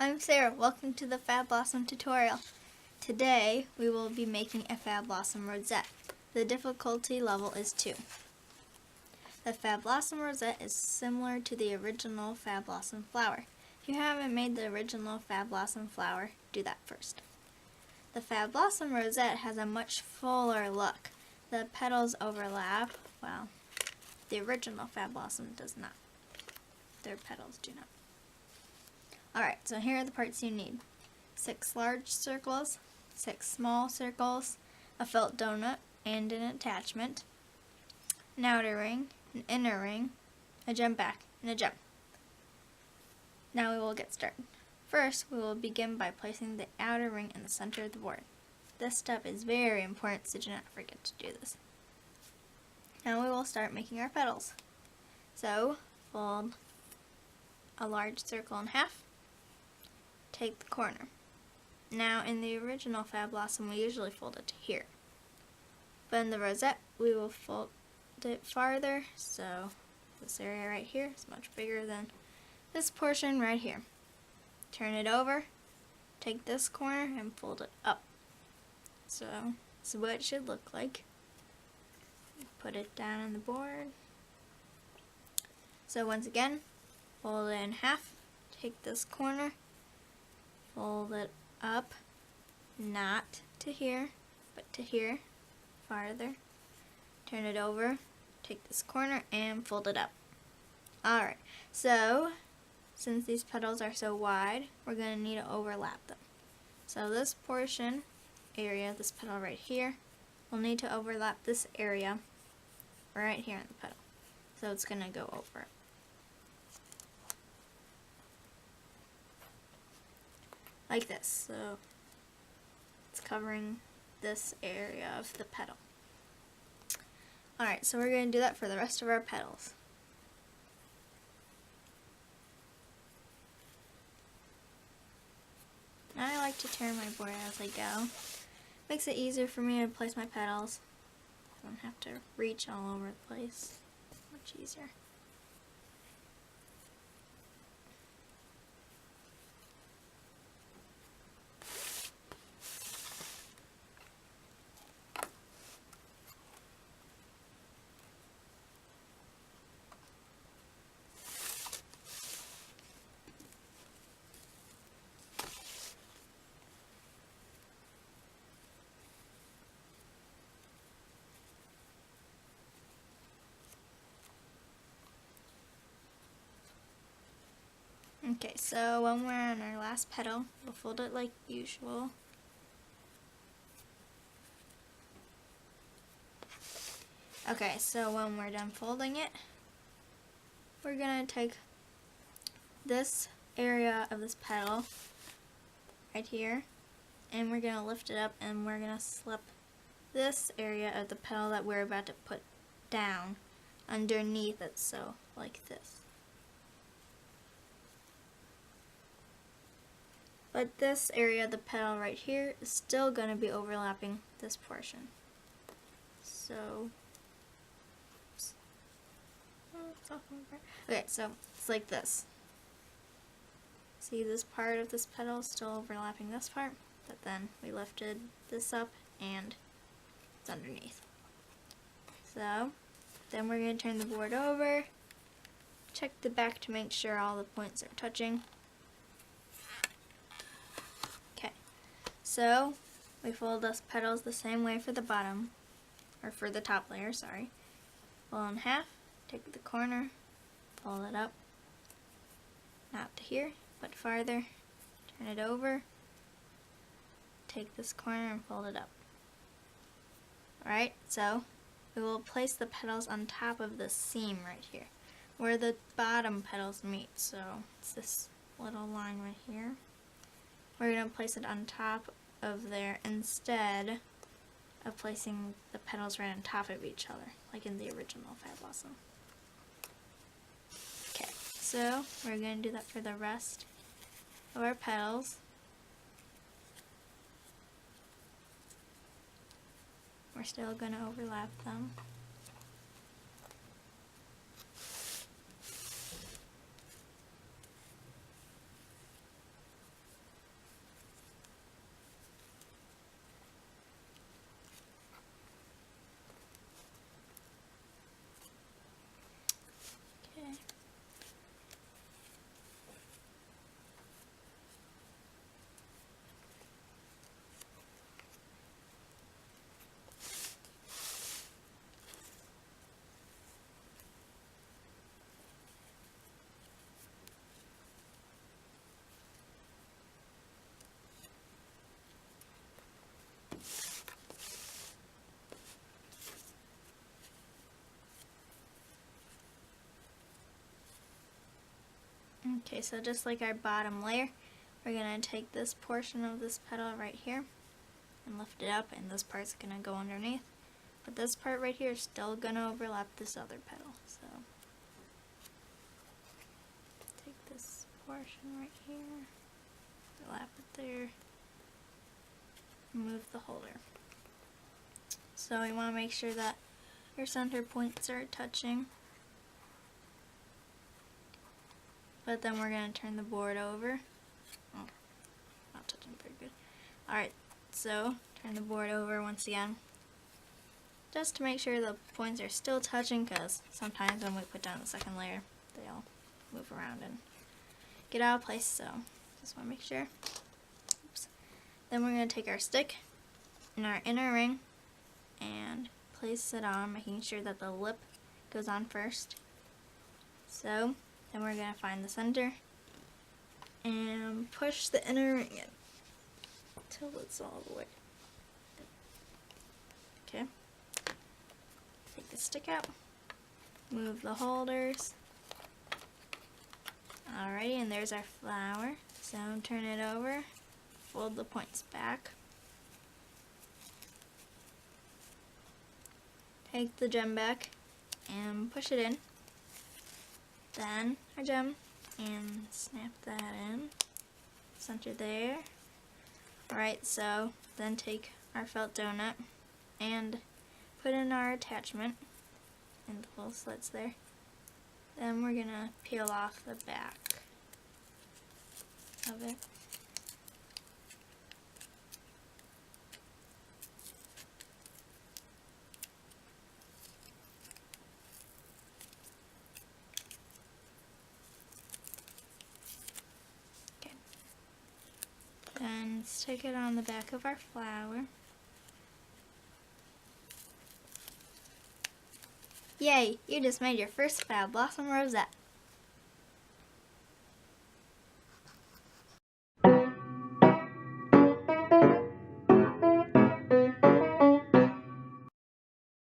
I'm Sarah. Welcome to the Fablossom tutorial. Today we will be making a Fablossom rosette. The difficulty level is 2. The Fablossom rosette is similar to the original Fablossom flower. If you haven't made the original Fablossom flower, do that first. The Fablossom rosette has a much fuller look. The petals overlap. Well, the original Fablossom does not. Their petals do not. Alright, so here are the parts you need. 6 large circles, 6 small circles, a felt donut and an attachment, an outer ring, an inner ring, a gem back, and a gem. Now we will get started. First, we will begin by placing the outer ring in the center of the board. This step is very important, so do not forget to do this. Now we will start making our petals. So, fold a large circle in half. Take the corner. Now in the original Fablossom we usually fold it to here. But in the rosette we will fold it farther, so this area right here is much bigger than this portion right here. Turn it over, take this corner and fold it up. So this is what it should look like. Put it down on the board. So once again, fold it in half, take this corner, fold it up, not to here, but to here, farther. Turn it over, take this corner, and fold it up. Alright, so since these petals are so wide, we're going to need to overlap them. So this portion, area, this petal right here, we'll need to overlap this area right here in the petal. So it's going to go over it. Like this, so it's covering this area of the petal. Alright, so we're going to do that for the rest of our petals. I like to turn my board as I go. Makes it easier for me to place my petals. I don't have to reach all over the place. Much easier. Okay, so when we're on our last petal, we'll fold it like usual. Okay, so when we're done folding it, we're going to take this area of this petal right here, and we're going to lift it up, and we're going to slip this area of the petal that we're about to put down underneath it, so like this. But this area of the petal right here is still going to be overlapping this portion. So, okay, so it's like this. See, this part of this petal is still overlapping this part, but then we lifted this up and it's underneath. So, then we're going to turn the board over, check the back to make sure all the points are touching. So, we fold those petals the same way for the bottom, or for the top layer, sorry. Fold in half, take the corner, fold it up, not to here, but farther, turn it over, take this corner and fold it up. Alright, so we will place the petals on top of the seam right here, where the bottom petals meet, so it's this little line right here. We're going to place it on top of there instead of placing the petals right on top of each other, like in the original Fablossom. Okay, so we're going to do that for the rest of our petals. We're still going to overlap them. Okay, so just like our bottom layer, we're going to take this portion of this petal right here and lift it up, and this part's going to go underneath. But this part right here is still going to overlap this other petal. So take this portion right here, overlap it there, move the holder. So you want to make sure that your center points are touching. But then we're going to turn the board over. Oh, not touching very good. Alright, so turn the board over once again, just to make sure the points are still touching, because sometimes when we put down the second layer, they'll move around and get out of place, so just want to make sure. Oops. Then we're going to take our stick in our inner ring and place it on, making sure that the lip goes on first. So then we're going to find the center and push the inner ring in till it's all the way. Okay. Take the stick out, move the holders. Alrighty, and there's our flower. So turn it over, fold the points back. Take the gem back and push it in. Then our gem, and snap that in. Center there. Alright, so then take our felt donut and put in our attachment in the little slits there. Then we're gonna peel off the back of it. Okay. Then stick it on the back of our flower. Yay! You just made your first Fablossom rosette.